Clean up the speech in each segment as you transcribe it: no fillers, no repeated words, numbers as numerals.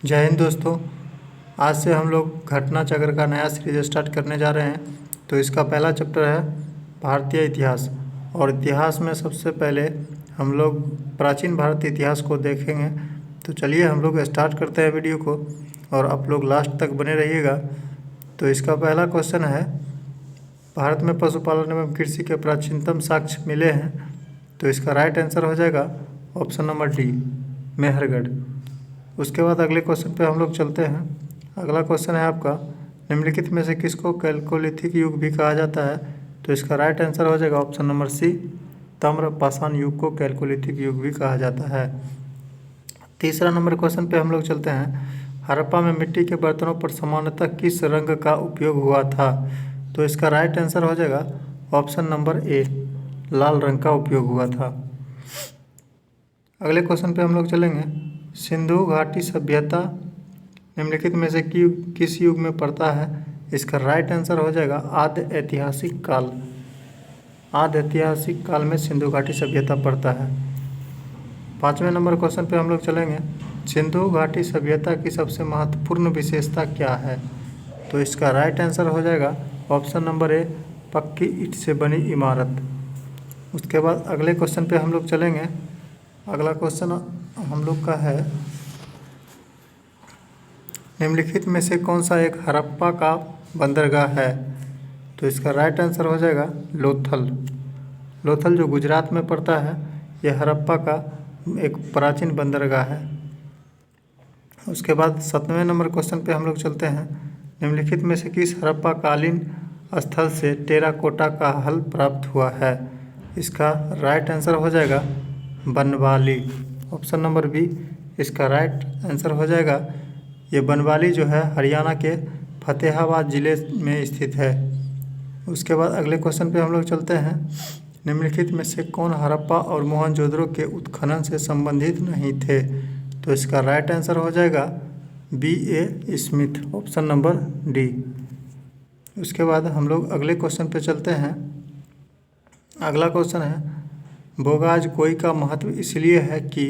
जय हिंद दोस्तों। आज से हम लोग घटना चक्र का नया सीरीज स्टार्ट करने जा रहे हैं। तो इसका पहला चैप्टर है भारतीय इतिहास। और इतिहास में सबसे पहले हम लोग प्राचीन भारतीय इतिहास को देखेंगे। तो चलिए हम लोग स्टार्ट करते हैं वीडियो को, और आप लोग लास्ट तक बने रहिएगा। तो इसका पहला क्वेश्चन है, भारत में पशुपालन एवं कृषि के प्राचीनतम साक्ष्य मिले हैं। तो इसका राइट आंसर हो जाएगा ऑप्शन नंबर डी, मेहरगढ़। उसके बाद अगले क्वेश्चन पे हम लोग चलते हैं। अगला क्वेश्चन है आपका, निम्नलिखित में से किसको कैल्कोलिथिक युग भी कहा जाता है। तो इसका राइट आंसर हो जाएगा ऑप्शन नंबर सी, ताम्र पाषाण युग को कैल्कोलिथिक युग भी कहा जाता है। तीसरा नंबर क्वेश्चन पे हम लोग चलते हैं, हड़प्पा में मिट्टी के बर्तनों पर सामान्यतः किस रंग का उपयोग हुआ था। तो इसका राइट आंसर हो जाएगा ऑप्शन नंबर ए, लाल रंग का उपयोग हुआ था। अगले क्वेश्चन पे हम लोग चलेंगे, सिंधु घाटी सभ्यता निम्नलिखित में से किस युग में पड़ता है। इसका राइट आंसर हो जाएगा आद्य ऐतिहासिक काल। आद्य ऐतिहासिक काल में सिंधु घाटी सभ्यता पड़ता है। पाँचवें नंबर क्वेश्चन पे हम लोग चलेंगे, सिंधु घाटी सभ्यता की सबसे महत्वपूर्ण विशेषता क्या है। तो इसका राइट आंसर हो जाएगा ऑप्शन नंबर ए, पक्की ईंट से बनी इमारत। उसके बाद अगले क्वेश्चन पे हम लोग चलेंगे। अगला क्वेश्चन हम लोग का है, निम्नलिखित में से कौन सा एक हड़प्पा का बंदरगाह है। तो इसका राइट आंसर हो जाएगा लोथल। लोथल जो गुजरात में पड़ता है, यह हड़प्पा का एक प्राचीन बंदरगाह है। उसके बाद 7वें नंबर क्वेश्चन पे हम लोग चलते हैं, निम्नलिखित में से किस हड़प्पा कालीन स्थल से टेराकोटा का हल प्राप्त हुआ है। इसका राइट आंसर हो जाएगा बनवाली, ऑप्शन नंबर बी इसका राइट आंसर हो जाएगा। ये बनवाली जो है हरियाणा के फतेहाबाद ज़िले में स्थित है। उसके बाद अगले क्वेश्चन पे हम लोग चलते हैं, निम्नलिखित में से कौन हड़प्पा और मोहनजोदड़ो के उत्खनन से संबंधित नहीं थे। तो इसका राइट आंसर हो जाएगा B A Smith, option number D. उसके बाद हम लोग अगले क्वेश्चन पे चलते हैं। अगला क्वेश्चन है, बोगाज कोई का महत्व इसलिए है कि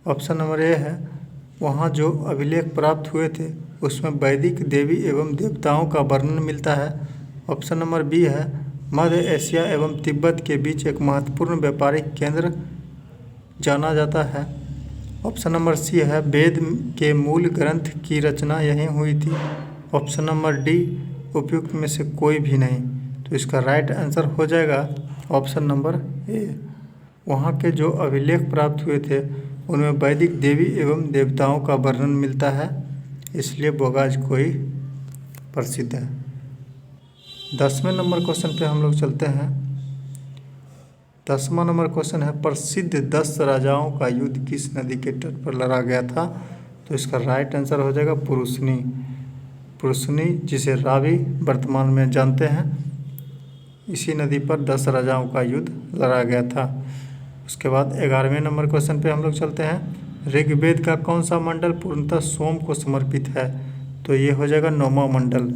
ऑप्शन नंबर ए है, वहाँ जो अभिलेख प्राप्त हुए थे उसमें वैदिक देवी एवं देवताओं का वर्णन मिलता है। ऑप्शन नंबर बी है, मध्य एशिया एवं तिब्बत के बीच एक महत्वपूर्ण व्यापारिक केंद्र जाना जाता है। ऑप्शन नंबर सी है, वेद के मूल ग्रंथ की रचना यहीं हुई थी। ऑप्शन नंबर डी, उपयुक्त में से कोई भी नहीं। तो इसका राइट आंसर हो जाएगा ऑप्शन नंबर ए, वहाँ के जो अभिलेख प्राप्त हुए थे उनमें वैदिक देवी एवं देवताओं का वर्णन मिलता है, इसलिए बोगाज कोई प्रसिद्ध है। 10वें नंबर क्वेश्चन पे हम लोग चलते हैं। 10वां नंबर क्वेश्चन है, प्रसिद्ध 10 राजाओं का युद्ध किस नदी के तट पर लड़ा गया था। तो इसका राइट आंसर हो जाएगा पुरुषनी। पुरुषनी जिसे रावी वर्तमान में जानते हैं, इसी नदी पर 10 राजाओं का युद्ध लड़ा गया था। उसके बाद 11वें नंबर क्वेश्चन पे हम लोग चलते हैं, ऋग्वेद का कौन सा मंडल पूर्णतः सोम को समर्पित है। तो ये हो जाएगा 9वां मंडल।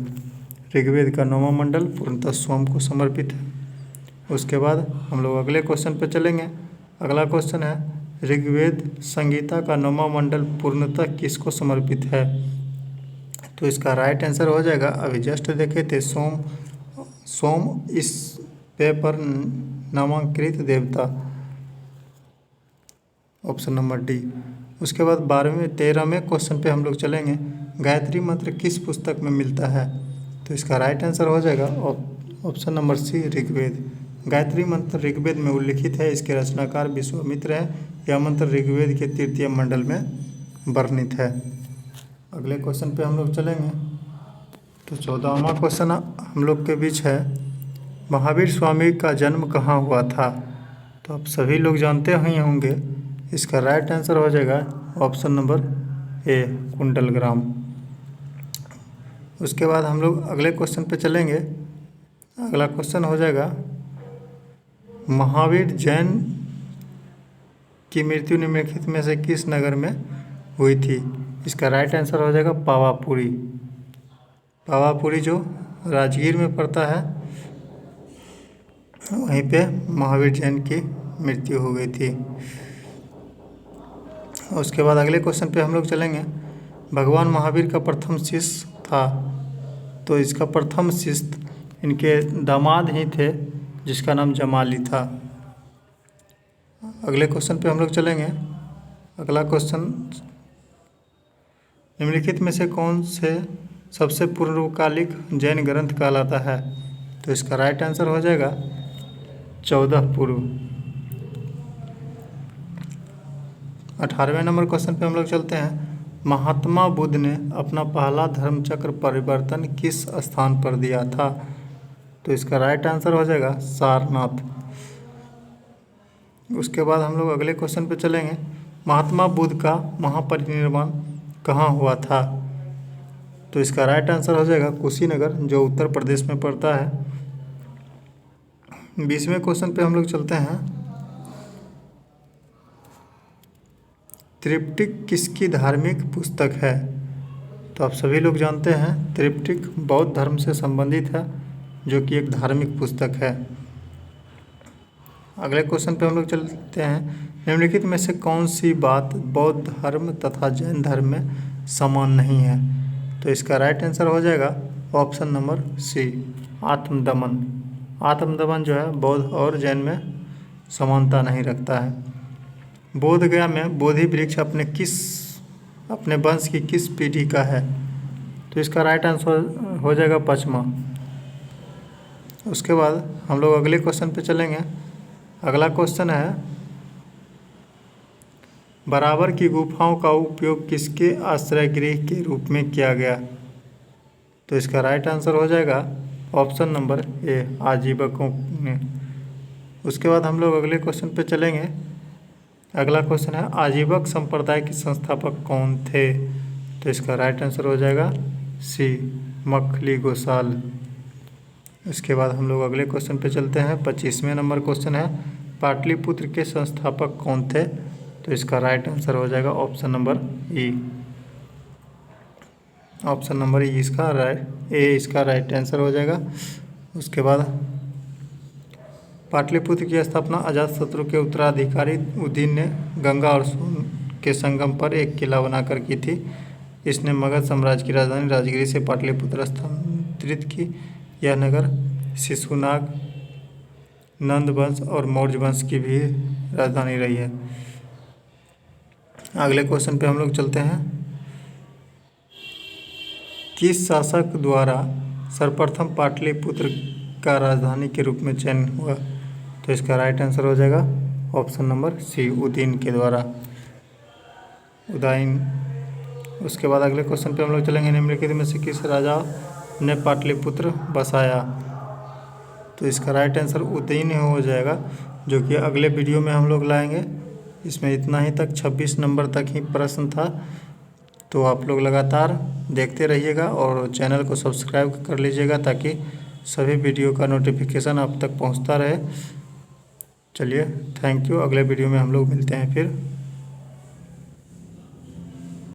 ऋग्वेद का 9वां मंडल पूर्णतः सोम को समर्पित है। उसके बाद हम लोग अगले क्वेश्चन पे चलेंगे। अगला क्वेश्चन है, ऋग्वेद संगीता का 9वां मंडल पूर्णतः किसको समर्पित है। तो इसका राइट आंसर हो जाएगा, अभी जस्ट देखे थे, सोम इस पेपर नामांकित देवता, ऑप्शन नंबर डी। उसके बाद 13वें क्वेश्चन पे हम लोग चलेंगे, गायत्री मंत्र किस पुस्तक में मिलता है। तो इसका राइट आंसर हो जाएगा option number C, Rigveda. Gayatri मंत्र ऋग्वेद में उल्लिखित है, इसके रचनाकार विश्वामित्र हैं। यह मंत्र ऋग्वेद के 3य मंडल में वर्णित है। अगले क्वेश्चन पे हम लोग चलेंगे। तो 14वां क्वेश्चन हम लोग के बीच है, महावीर स्वामी का जन्म कहाँ हुआ था। तो आप सभी लोग जानते ही होंगे, इसका राइट आंसर हो जाएगा ऑप्शन नंबर ए, कुंडलग्राम। उसके बाद हम लोग अगले क्वेश्चन पे चलेंगे। अगला क्वेश्चन हो जाएगा, महावीर जैन की मृत्यु निम्नलिखित में से किस नगर में हुई थी। इसका राइट आंसर हो जाएगा पावापुरी। पावापुरी जो राजगीर में पड़ता है, वहीं पे महावीर जैन की मृत्यु हो गई थी। उसके बाद अगले क्वेश्चन पे हम लोग चलेंगे, भगवान महावीर का प्रथम शिष्य था। तो इसका प्रथम शिष्य इनके दामाद ही थे, जिसका नाम जमाली था। अगले क्वेश्चन पे हम लोग चलेंगे। अगला क्वेश्चन, निम्नलिखित में से कौन से सबसे पूर्वकालिक जैन ग्रंथ कहलाता है? तो इसका राइट आंसर हो जाएगा 14 पूर्व। 18वें नंबर क्वेश्चन पे हम लोग चलते हैं। महात्मा बुद्ध ने अपना पहला धर्मचक्र परिवर्तन किस स्थान पर दिया था? तो इसका राइट आंसर हो जाएगा सारनाथ। उसके बाद हम लोग अगले क्वेश्चन पे चलेंगे। महात्मा बुद्ध का महापरिनिर्वाण कहाँ हुआ था? तो इसका राइट आंसर हो जाएगा कुशीनगर, जो उत्तर प्रदेश में पड़ता है। 20वें क्वेश्चन पे हम लोग चलते हैं। त्रिपिटक किसकी धार्मिक पुस्तक है? तो आप सभी लोग जानते हैं त्रिपिटक बौद्ध धर्म से संबंधित है, जो कि एक धार्मिक पुस्तक है। अगले क्वेश्चन पे हम लोग चलते हैं। निम्नलिखित में से कौन सी बात बौद्ध धर्म तथा जैन धर्म में समान नहीं है? तो इसका राइट आंसर हो जाएगा ऑप्शन नंबर सी, आत्मदमन। आत्मदमन जो है बौद्ध और जैन में समानता नहीं रखता है। बोध गया में बोधि वृक्ष अपने वंश की किस पीढ़ी का है? तो इसका राइट आंसर हो जाएगा 5वां। उसके बाद हम लोग अगले क्वेश्चन पे चलेंगे। अगला क्वेश्चन है, बराबर की गुफाओं का उपयोग किसके आश्रय गृह के रूप में किया गया? तो इसका राइट आंसर हो जाएगा ऑप्शन नंबर ए, आजीवकों ने। उसके बाद हम लोग अगले क्वेश्चन पे चलेंगे। अगला क्वेश्चन है, आजीवक संप्रदाय के संस्थापक कौन थे? तो इसका राइट आंसर हो जाएगा सी, मखली गोसाल। इसके बाद हम लोग अगले क्वेश्चन पे चलते हैं। 25वें नंबर क्वेश्चन है, पाटलिपुत्र के संस्थापक कौन थे? तो इसका राइट आंसर हो जाएगा ऑप्शन नंबर ई। ऑप्शन नंबर ई इसका राइट आंसर हो जाएगा। उसके बाद पाटलिपुत्र की स्थापना अजातशत्रु के उत्तराधिकारी उदयन ने गंगा और सोन के संगम पर एक किला बनाकर की थी। इसने मगध साम्राज्य की राजधानी राजगिरी से पाटलिपुत्र स्थानांतरित की। यह नगर शिशुनाग, नंद वंश और मौर्य वंश की भी राजधानी रही है। अगले क्वेश्चन पे हम लोग चलते हैं। किस शासक द्वारा सर्वप्रथम पाटलिपुत्र का राजधानी के रूप में चयन हुआ? तो इसका राइट आंसर हो जाएगा ऑप्शन नंबर सी, उदयन के द्वारा, उदयन। उसके बाद अगले क्वेश्चन पे हम लोग चलेंगे। निम्नलिखित में से किस राजा ने पाटलिपुत्र बसाया? तो इसका राइट आंसर उदयन ही हो जाएगा, जो कि अगले वीडियो में हम लोग लाएंगे। इसमें इतना ही तक 26 नंबर तक ही प्रश्न था। तो आप लोग लगातार देखते रहिएगा और चैनल को सब्सक्राइब कर लीजिएगा, ताकि सभी वीडियो का नोटिफिकेशन आप तक पहुंचता रहे। चलिए, थैंक यू। अगले वीडियो में हम लोग मिलते हैं फिर।